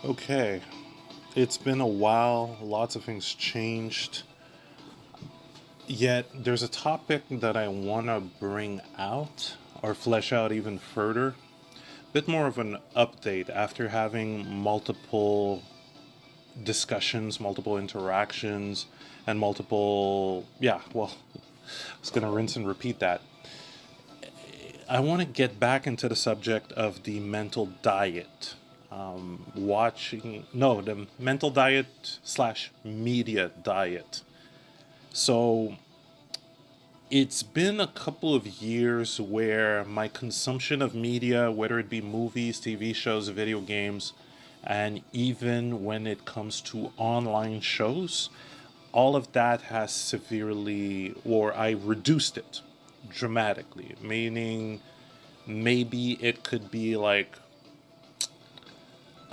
Okay, it's been a while, lots of things changed. Yet there's a topic that I want to bring out or flesh out even further. Bit more of an update after having multiple discussions, multiple interactions, and I was going to rinse and repeat that. I want to get back into the subject of the mental diet. The mental diet slash media diet. So it's been a couple of years where my consumption of media, whether it be movies, TV shows, video games, and even when it comes to online shows, all of that has severely, or I reduced it dramatically, meaning maybe it could be like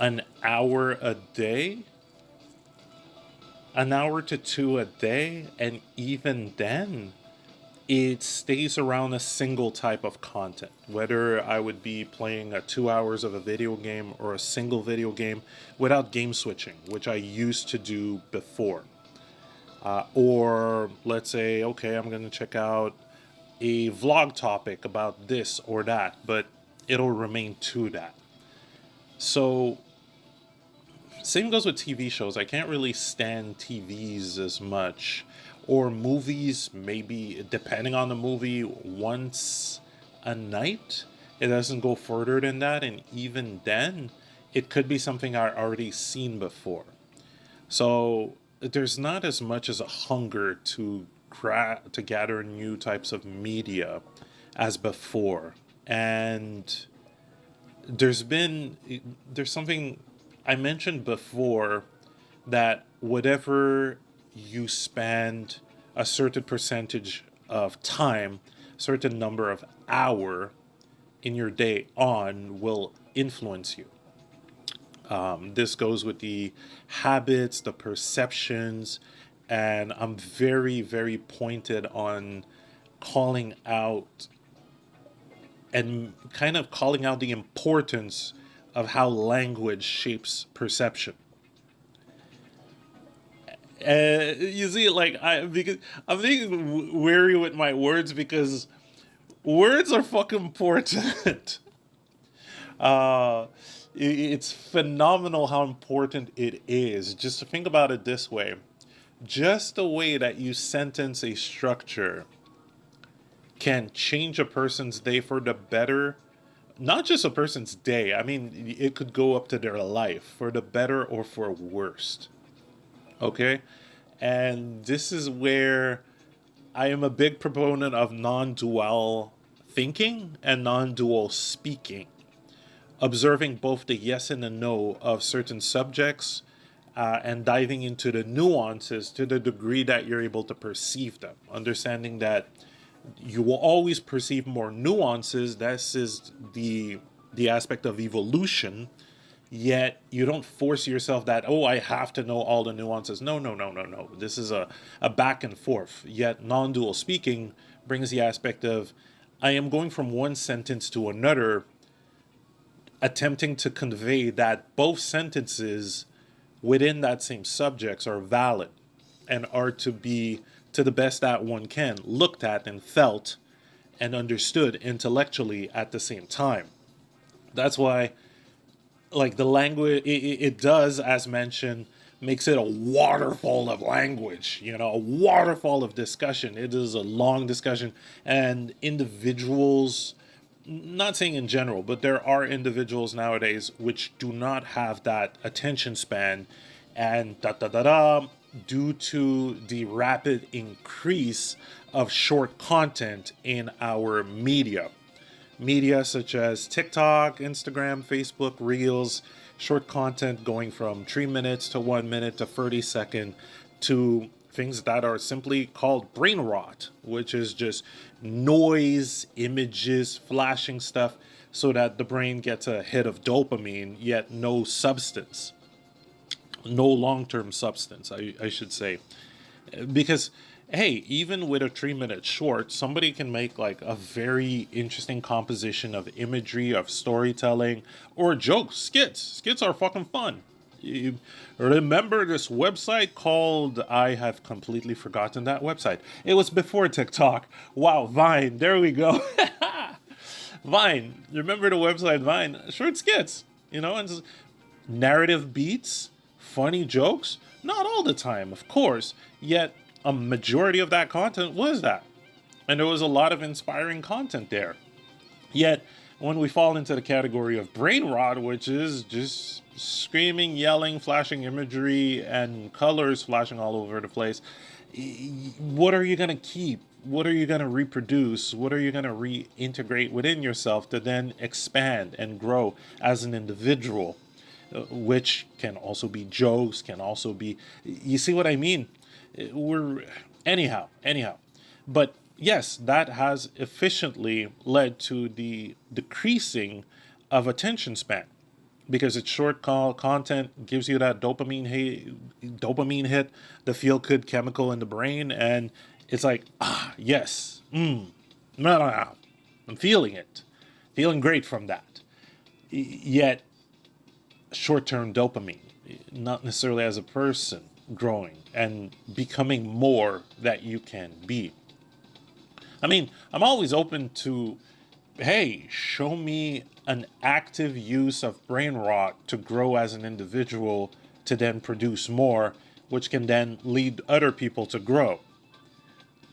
an hour a day, an hour to two a day, and even then, it stays around a single type of content. Whether I would be playing 2 hours of a video game or a single video game without game switching, which I used to do before. Or let's say, okay, I'm going to check out a vlog topic about this or that, but it'll remain to that. So same goes with TV shows. I can't really stand TVs as much. Or movies, maybe depending on the movie, once a night. It doesn't go further than that. And even then, it could be something I already seen before. So there's not as much as a hunger to gather new types of media as before. And there's something I mentioned before, that whatever you spend a certain percentage of time, certain number of hour in your day on will influence you. This goes with the habits, the perceptions, and I'm very, very pointed on calling out and kind of calling out the importance of how language shapes perception. You see, like because I'm being wary with my words because words are fucking important. uh, it's phenomenal how important it is. Just to think about it this way: just the way that you sentence a structure can change a person's day for the better. Not just a person's day. I mean, it could go up to their life for the better or for worst. Okay? And this is where I am a big proponent of non dual thinking and non dual speaking, observing both the yes and the no of certain subjects, and diving into the nuances to the degree that you're able to perceive them, understanding that you will always perceive more nuances. This is the aspect of evolution. Yet you don't force yourself that, oh, I have to know all the nuances. No, no, no, no, no. This is a back and forth. Yet non dual speaking brings the aspect of, I am going from one sentence to another, attempting to convey that both sentences within that same subjects are valid and are to be, to the best that one can, looked at and felt and understood intellectually at the same time. That's why, like, the language, it does, as mentioned, makes it a waterfall of language, a waterfall of discussion. It is a long discussion, and individuals, not saying in general, but there are individuals nowadays which do not have that attention span, and da da da da, due to the rapid increase of short content in our media such as TikTok, Instagram, Facebook, Reels, short content going from 3 minutes to 1 minute to 30 second, to things that are simply called brain rot, which is just noise, images, flashing stuff so that the brain gets a hit of dopamine, yet no substance, no long term substance, I should say. Because hey, even with a 3 minute short, somebody can make like a very interesting composition of imagery, of storytelling, or jokes. Skits are fucking fun. You remember this website called, I have completely forgotten that website. It was before TikTok. Wow, Vine. There we go. Vine. Remember the website Vine? Short skits, and narrative beats, funny jokes. Not all the time, of course, yet a majority of that content was that. And there was a lot of inspiring content there. Yet, when we fall into the category of brain rot, which is just screaming, yelling, flashing imagery, and colors flashing all over the place, what are you going to keep? What are you going to reproduce? What are you going to reintegrate within yourself to then expand and grow as an individual? Which can also be jokes, can also be, you see what I mean? Anyhow. But yes, that has efficiently led to the decreasing of attention span because it's short content, gives you that dopamine hit, the feel good chemical in the brain, and it's like, yes, no, I'm feeling it, feeling great from that. Yet, short-term dopamine, not necessarily as a person growing and becoming more that you can be. I mean, I'm always open to, hey, show me an active use of brain rot to grow as an individual to then produce more, which can then lead other people to grow.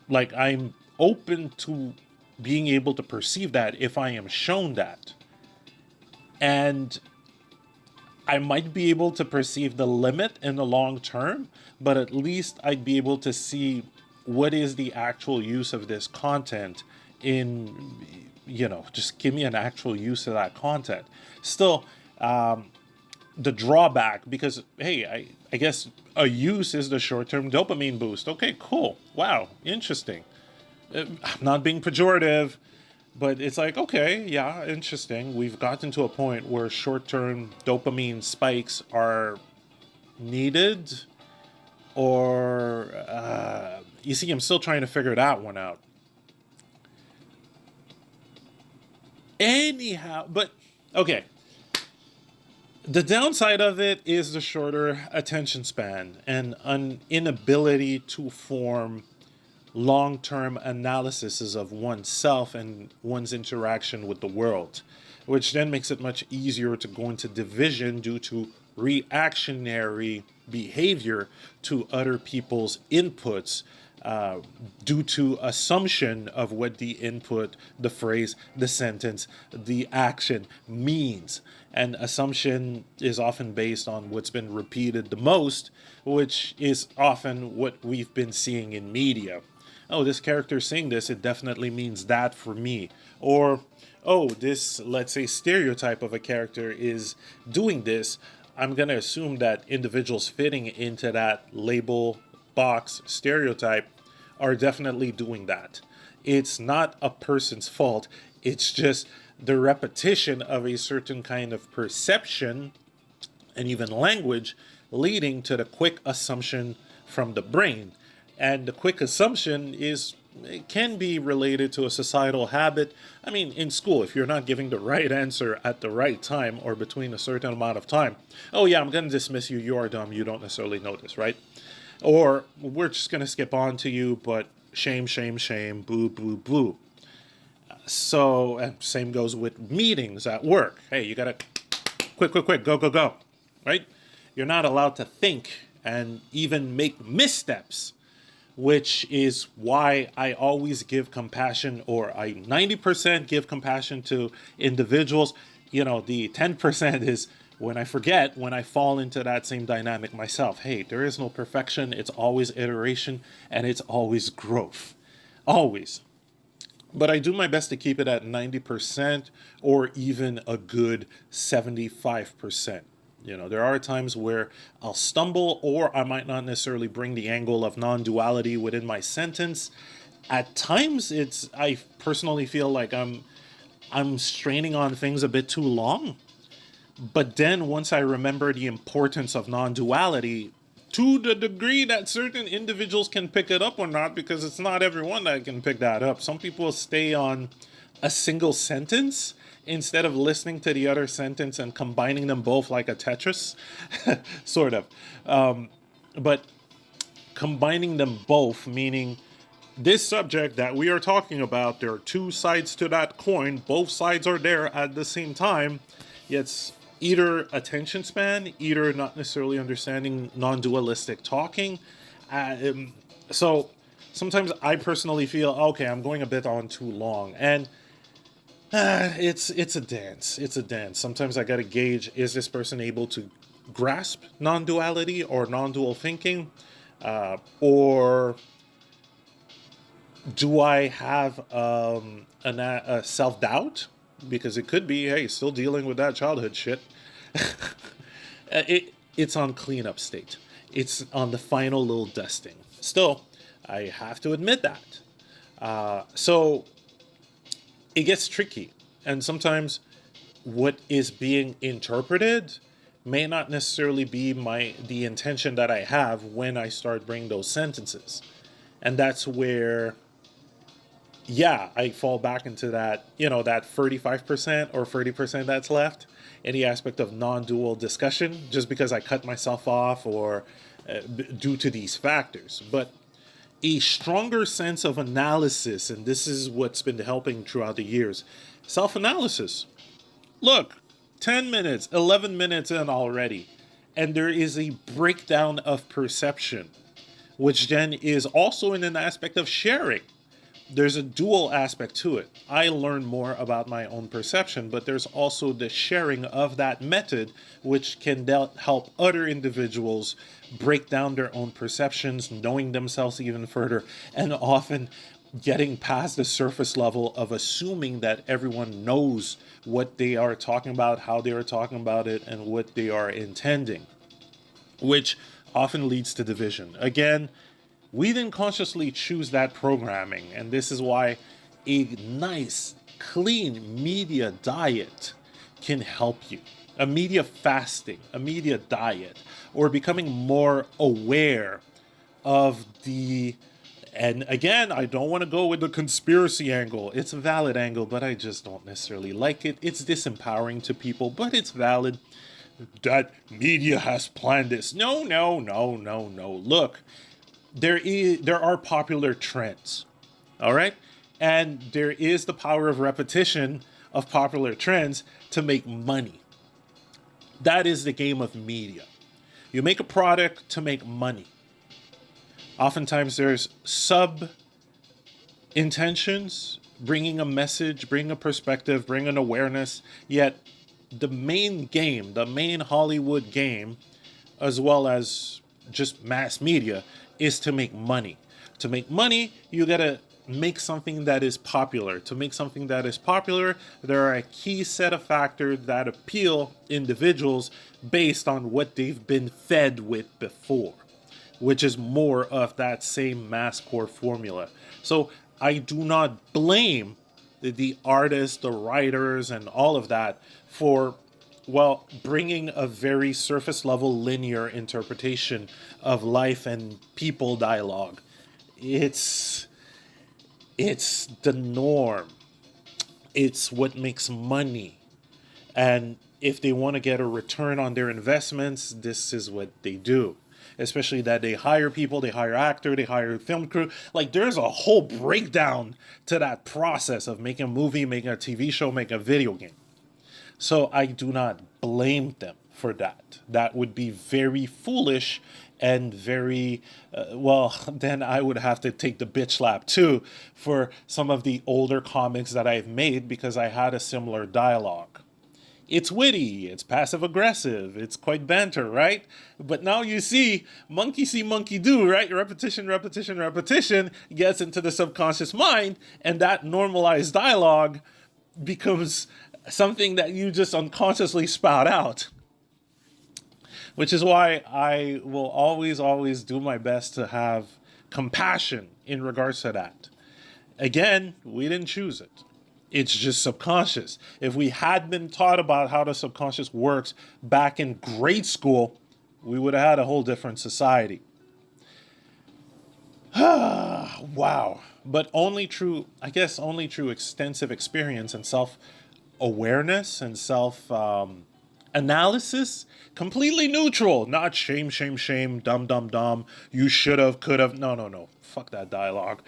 Like, I'm open to being able to perceive that if I am shown that. And I might be able to perceive the limit in the long term, but at least I'd be able to see what is the actual use of this content in, just give me an actual use of that content. Still, the drawback, because, hey, I guess a use is the short-term dopamine boost. Okay, cool. Wow, interesting. I'm not being pejorative, but it's like, okay, yeah, interesting. We've gotten to a point where short-term dopamine spikes are needed, or you see, I'm still trying to figure that one out. Anyhow, but okay. The downside of it is the shorter attention span and an inability to form long-term analyses of oneself and one's interaction with the world, which then makes it much easier to go into division due to reactionary behavior to other people's inputs, due to assumption of what the input, the phrase, the sentence, the action means. And assumption is often based on what's been repeated the most, which is often what we've been seeing in media. Oh, this character's saying this, it definitely means that for me. Or, oh, this, let's say, stereotype of a character is doing this. I'm going to assume that individuals fitting into that label, box, stereotype are definitely doing that. It's not a person's fault. It's just the repetition of a certain kind of perception and even language leading to the quick assumption from the brain. And the quick assumption it can be related to a societal habit. I mean, in school, if you're not giving the right answer at the right time or between a certain amount of time, oh yeah, I'm going to dismiss you, you're dumb, you don't necessarily notice, right? Or we're just going to skip on to you, but shame, shame, shame, boo, boo, boo. So, and same goes with meetings at work. Hey, you got to quick, go, go, right? You're not allowed to think and even make missteps, which is why I always give compassion, or I 90% give compassion to individuals. The 10% is when I forget, when I fall into that same dynamic myself. Hey, there is no perfection. It's always iteration and it's always growth. Always. But I do my best to keep it at 90% or even a good 75%. There are times where I'll stumble, or I might not necessarily bring the angle of non-duality within my sentence. At times, I personally feel like I'm straining on things a bit too long. But then once I remember the importance of non-duality, to the degree that certain individuals can pick it up or not, because it's not everyone that can pick that up. Some people stay on a single sentence instead of listening to the other sentence and combining them both like a Tetris, sort of. But combining them both, meaning this subject that we are talking about, there are two sides to that coin. Both sides are there at the same time. It's either attention span, either not necessarily understanding non-dualistic talking. So sometimes I personally feel, okay, I'm going a bit on too long. And it's a dance. It's a dance. Sometimes I got to gauge, is this person able to grasp non-duality or non-dual thinking? Or do I have a self-doubt? Because it could be, hey, still dealing with that childhood shit. It's on cleanup state. It's on the final little dusting. Still, I have to admit that. So it gets tricky. And sometimes what is being interpreted may not necessarily be the intention that I have when I start bringing those sentences. And that's where, yeah, I fall back into that, that 35% or 30% that's left in the aspect of non-dual discussion, just because I cut myself off or due to these factors. But a stronger sense of analysis, and this is what's been helping throughout the years, self-analysis. Look, 10 minutes, 11 minutes in already, and there is a breakdown of perception, which then is also in an aspect of sharing. There's a dual aspect to it. I learn more about my own perception, but there's also the sharing of that method, which can help other individuals break down their own perceptions, knowing themselves even further, and often getting past the surface level of assuming that everyone knows what they are talking about, how they are talking about it, and what they are intending, which often leads to division. Again, we didn't consciously choose that programming, and this is why a nice, clean media diet can help you. A media fasting, a media diet, or becoming more aware of the... And again, I don't want to go with the conspiracy angle. It's a valid angle, but I just don't necessarily like it. It's disempowering to people, but it's valid. That media has planned this. No. Look, there are popular trends, all right? And there is the power of repetition of popular trends to make money. That is the game of media. You make a product to make money. Oftentimes there's sub-intentions, bringing a message, bringing a perspective, bringing an awareness, yet the main game, the main Hollywood game, as well as just mass media, is to make money. To make money, you gotta make something that is popular. To make something that is popular, there are a key set of factors that appeal individuals based on what they've been fed with before, which is more of that same mass core formula. So I do not blame the artists, the writers, and all of that for, well, bringing a very surface level linear interpretation of life and people dialogue. It's the norm. It's what makes money. And if they want to get a return on their investments, this is what they do. Especially that they hire people, they hire actor, they hire film crew. Like, there's a whole breakdown to that process of making a movie, making a TV show, making a video game. So I do not blame them for that. That would be very foolish and very, then I would have to take the bitch slap too for some of the older comics that I've made because I had a similar dialogue. It's witty, it's passive-aggressive, it's quite banter, right? But now you see, monkey see, monkey do, right? Repetition gets into the subconscious mind, and that normalized dialogue becomes something that you just unconsciously spout out. Which is why I will always do my best to have compassion in regards to that. Again, we didn't choose it. It's just subconscious. If we had been taught about how the subconscious works back in grade school, we would have had a whole different society. Wow. But only through extensive experience and awareness and self analysis, completely neutral, not shame, shame, shame, dumb, dumb, dumb, you should have, could have. No, no, no. Fuck that dialogue.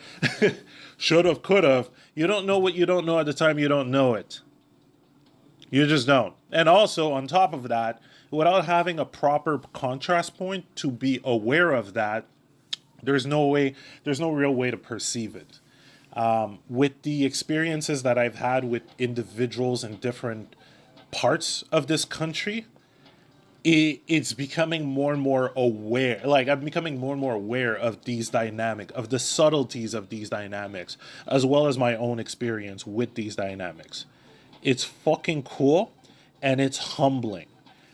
Should have, could have. You don't know what you don't know at the time you don't know it. You just don't. And also, on top of that, without having a proper contrast point to be aware of that, there's no real way to perceive it. With the experiences that I've had with individuals in different parts of this country, it's becoming more and more aware. Like, I'm becoming more and more aware of these of the subtleties of these dynamics, as well as my own experience with these dynamics. It's fucking cool, and it's humbling.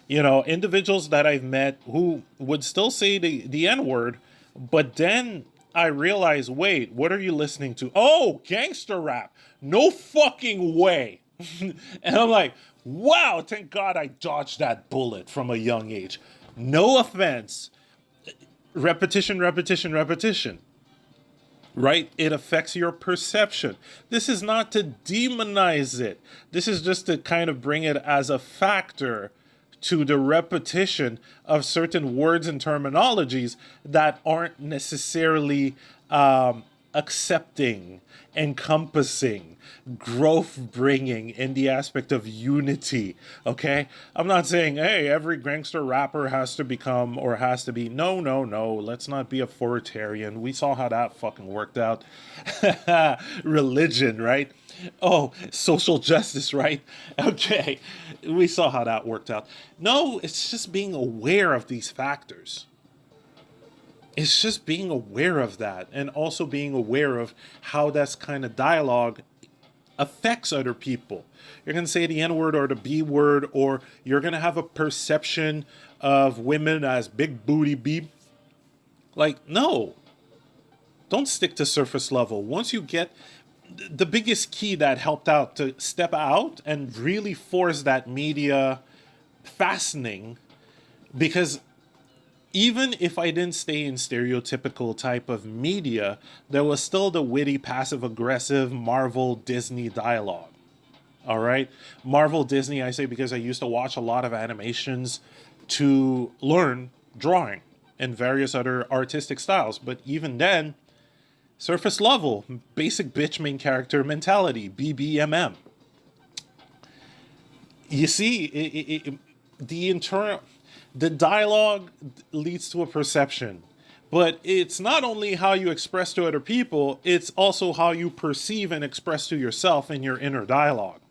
You know, individuals that I've met who would still say the N word, but then I realize, wait, what are you listening to? Oh, gangster rap. No fucking way. And I'm like, wow, thank God I dodged that bullet from a young age. No offense. Repetition, repetition, repetition. Right? It affects your perception. This is not to demonize it. This is just to kind of bring it as a factor to the repetition of certain words and terminologies that aren't necessarily accepting, encompassing, growth bringing in the aspect of unity. Okay? I'm not saying, hey, every gangster rapper has to become or has to be. No, no, no. Let's not be authoritarian. We saw how that fucking worked out. Religion, right? Oh, social justice, right? Okay. We saw how that worked out. No, it's just being aware of these factors. It's just being aware of that, and also being aware of how that's kind of dialogue affects other people. You're going to say the N word or the B word, or you're going to have a perception of women as big booty B. Like, no. Don't stick to surface level. Once you get the biggest key that helped out to step out and really force that media fastening, because even if I didn't stay in stereotypical type of media, there was still the witty, passive-aggressive Marvel Disney dialogue. All right? Marvel Disney, I say because I used to watch a lot of animations to learn drawing and various other artistic styles. But even then, surface level, basic bitch main character mentality, BBMM. You see, the dialogue leads to a perception, but it's not only how you express to other people, it's also how you perceive and express to yourself in your inner dialogue.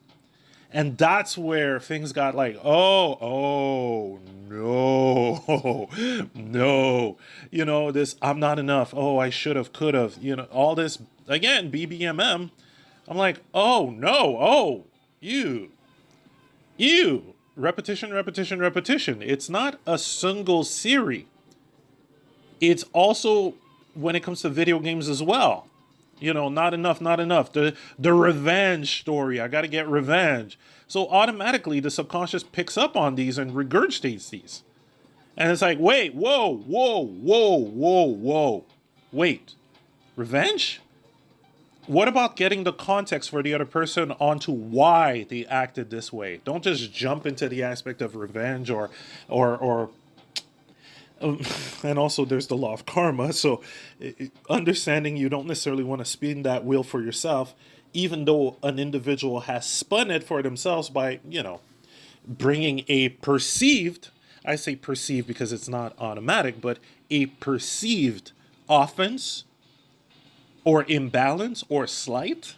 And that's where things got like, oh, no, no. You know, this, I'm not enough. Oh, I should have, could have, you know, all this, again, BBMM. I'm like, oh, no, oh, you. Repetition, repetition, repetition. It's not a single series. It's also, when it comes to video games as well. You know, not enough, not enough. The revenge story. I got to get revenge. So automatically the subconscious picks up on these and regurgitates these. And it's like, wait, whoa, whoa, whoa, whoa, whoa. Wait, revenge? What about getting the context for the other person onto why they acted this way? Don't just jump into the aspect of revenge or and also there's the law of karma. So understanding you don't necessarily want to spin that wheel for yourself, even though an individual has spun it for themselves by, you know, bringing a perceived, I say perceived because it's not automatic, but a perceived offense or imbalance or slight,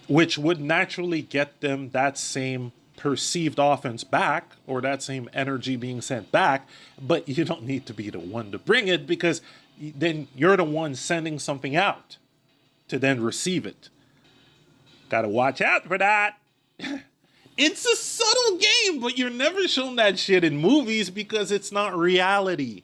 which would naturally get them that same perceived offense back, or that same energy being sent back, but you don't need to be the one to bring it, because then you're the one sending something out to then receive it. Gotta watch out for that. It's a subtle game, but you're never shown that shit in movies because it's not reality.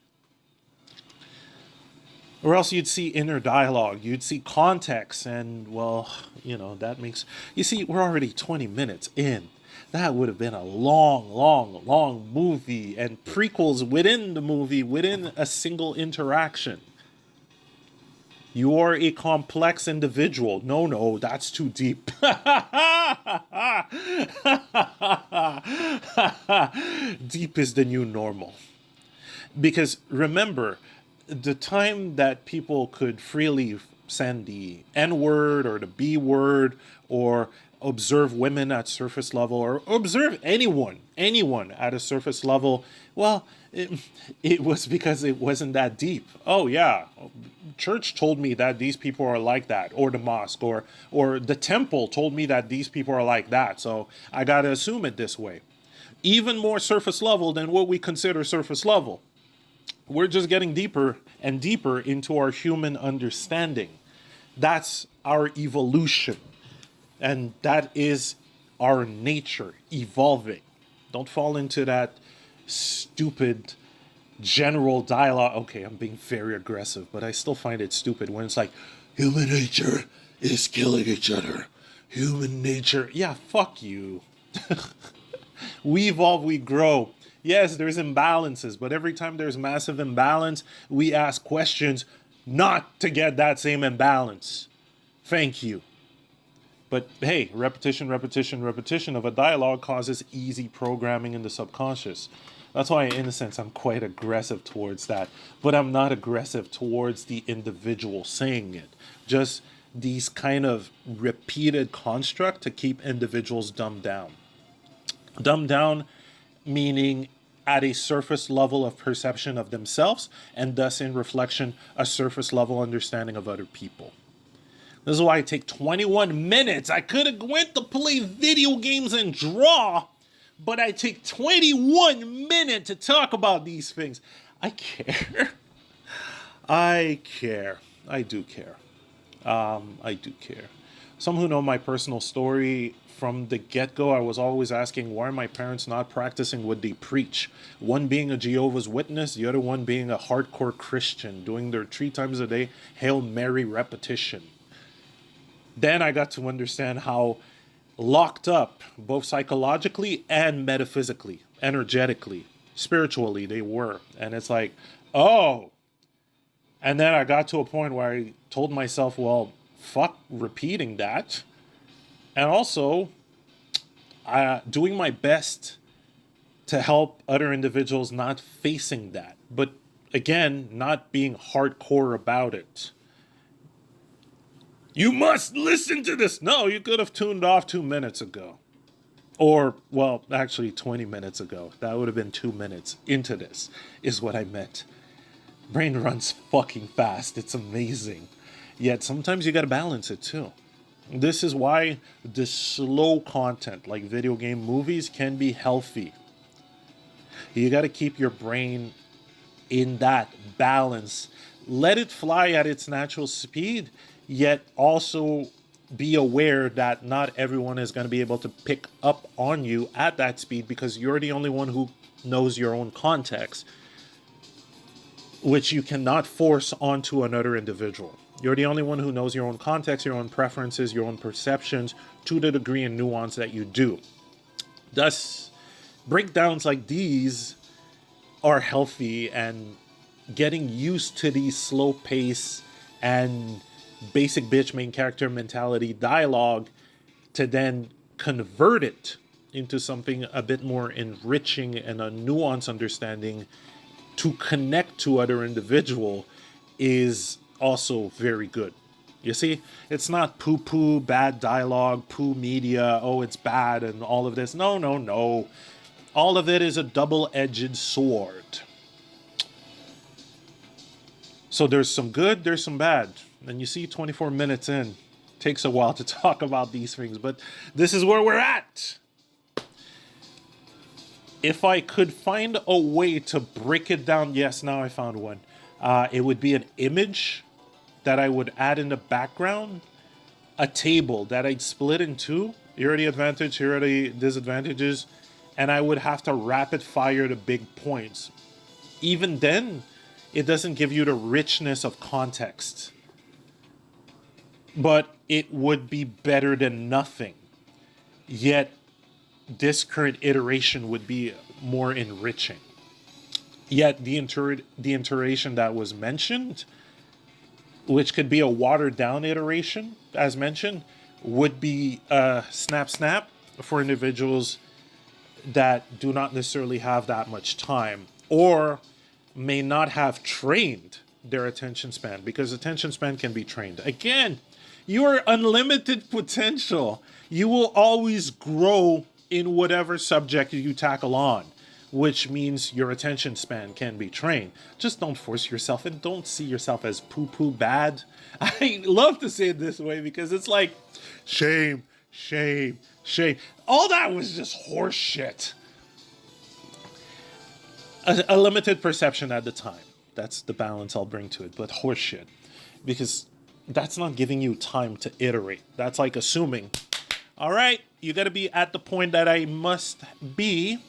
Or else you'd see inner dialogue, you'd see context, and, well, you know, that makes... You see, we're already 20 minutes in. That would have been a long, long, long movie, and prequels within the movie, within a single interaction. You are a complex individual. No, no, that's too deep. Deep is the new normal. Because remember, the time that people could freely send the N word or the B word or observe women at surface level or observe anyone at a surface level, well, it was because it wasn't that deep. Oh yeah, church told me that these people are like that, or the mosque, or the temple told me that these people are like that, so I gotta assume it this way. Even more surface level than what we consider surface level. We're just getting deeper and deeper into our human understanding. That's our evolution. And that is our nature evolving. Don't fall into that stupid general dialogue. Okay, I'm being very aggressive, but I still find it stupid when it's like, human nature is killing each other. Human nature. Yeah, fuck you. We evolve, we grow. Yes, there's imbalances, but every time there's massive imbalance, we ask questions not to get that same imbalance. Thank you. But hey, repetition of a dialogue causes easy programming in the subconscious. That's why, in a sense, I'm quite aggressive towards that. But I'm not aggressive towards the individual saying it. Just these kind of repeated construct to keep individuals dumbed down. Dumbed down meaning at a surface level of perception of themselves, and thus in reflection, a surface level understanding of other people. This is why I take 21 minutes. I could have went to play video games and draw, but I take 21 minutes to talk about these things. I care. I care. I do care. I do care. Some who know my personal story, from the get-go, I was always asking, why are my parents not practicing what they preach? One being a Jehovah's Witness, the other one being a hardcore Christian, doing their 3 times a day Hail Mary repetition. Then I got to understand how locked up, both psychologically and metaphysically, energetically, spiritually, they were. And it's like, oh. And then I got to a point where I told myself, well, fuck repeating that. And also, doing my best to help other individuals not facing that. But again, not being hardcore about it. You must listen to this. No, you could have tuned off 2 minutes ago. Or, well, actually 20 minutes ago. That would have been 2 minutes into this, is what I meant. Brain runs fucking fast. It's amazing. Yet sometimes you gotta balance it too. This is why the slow content, like video game movies, can be healthy. You gotta keep your brain in that balance. Let it fly at its natural speed, yet also be aware that not everyone is going to be able to pick up on you at that speed, because you're the only one who knows your own context, which you cannot force onto another individual. You're the only one who knows your own context, your own preferences, your own perceptions to the degree and nuance that you do. Thus, breakdowns like these are healthy, and getting used to these slow pace and basic bitch main character mentality dialogue to then convert it into something a bit more enriching and a nuanced understanding to connect to other individual is also very good. You see, it's not poo-poo, bad dialogue, poo media, oh, it's bad and all of this. No, no, no. All of it is a double-edged sword. So there's some good, there's some bad. And you see 24 minutes in. Takes a while to talk about these things, but this is where we're at. If I could find a way to break it down, yes, now I found one. It would be an image that I would add in the background, a table that I'd split in two. Here are the advantages, here are the disadvantages, and I would have to rapid fire the big points. Even then, it doesn't give you the richness of context. But it would be better than nothing. Yet, this current iteration would be more enriching. Yet, the iteration that was mentioned which could be a watered down iteration, as mentioned, would be Snap Snap for individuals that do not necessarily have that much time or may not have trained their attention span, because attention span can be trained. Again, you are unlimited potential. You will always grow in whatever subject you tackle on, which means your attention span can be trained. Just don't force yourself and don't see yourself as poo-poo bad. I love to say it this way because it's like, shame, shame, shame. All that was just horse shit. A limited perception at the time. That's the balance I'll bring to it, but horse shit. Because that's not giving you time to iterate. That's like assuming, all right, you got to be at the point that I must be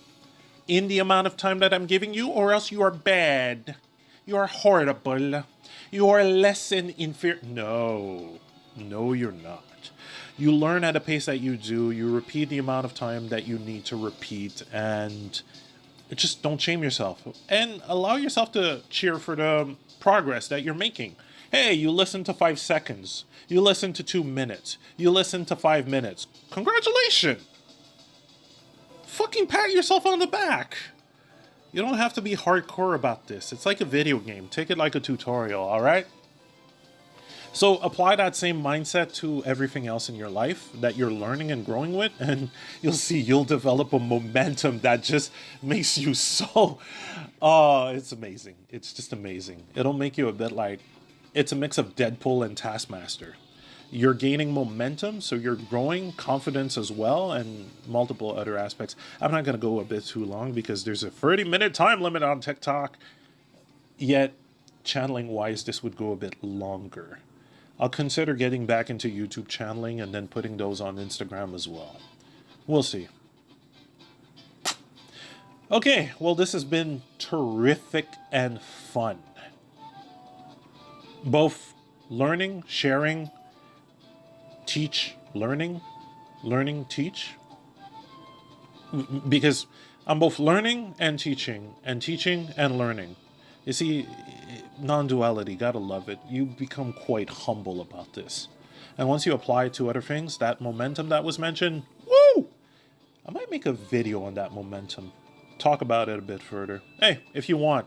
in the amount of time that I'm giving you, or else you are bad. You are horrible. You are less than inferior. No, you're not. You learn at a pace that you do. You repeat the amount of time that you need to repeat, and just don't shame yourself. And allow yourself to cheer for the progress that you're making. Hey, you listen to 5 seconds. You listen to 2 minutes. You listen to 5 minutes. Congratulations! Fucking pat yourself on the back. You don't have to be hardcore about this. It's like a video game. Take it like a tutorial, all right? So apply that same mindset to everything else in your life that you're learning and growing with, and you'll see you'll develop a momentum that just makes you so... Oh, it's amazing. It's just amazing. It'll make you a bit like... It's a mix of Deadpool and Taskmaster. You're gaining momentum, so you're growing confidence as well, and multiple other aspects. I'm not going to go a bit too long because there's a 30-minute time limit on TikTok. Yet, channeling-wise, this would go a bit longer. I'll consider getting back into YouTube channeling and then putting those on Instagram as well. We'll see. Okay, well, this has been terrific and fun. Both learning, sharing, teach, learning, teach. Because I'm both learning and teaching and learning. You see, non-duality, gotta love it. You become quite humble about this. And once you apply it to other things, that momentum that was mentioned, woo! I might make a video on that momentum. Talk about it a bit further. Hey, if you want,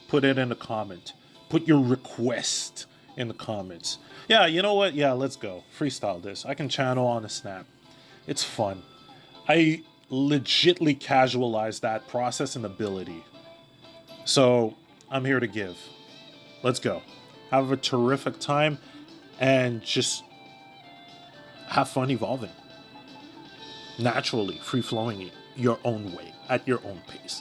put it in a comment. Put your request in the comments. Yeah, you know what? Yeah, let's go. Freestyle this. I can channel on a snap. It's fun. I legitly casualize that process and ability. So I'm here to give. Let's go. Have a terrific time and just have fun evolving. Naturally, free-flowing it your own way, at your own pace.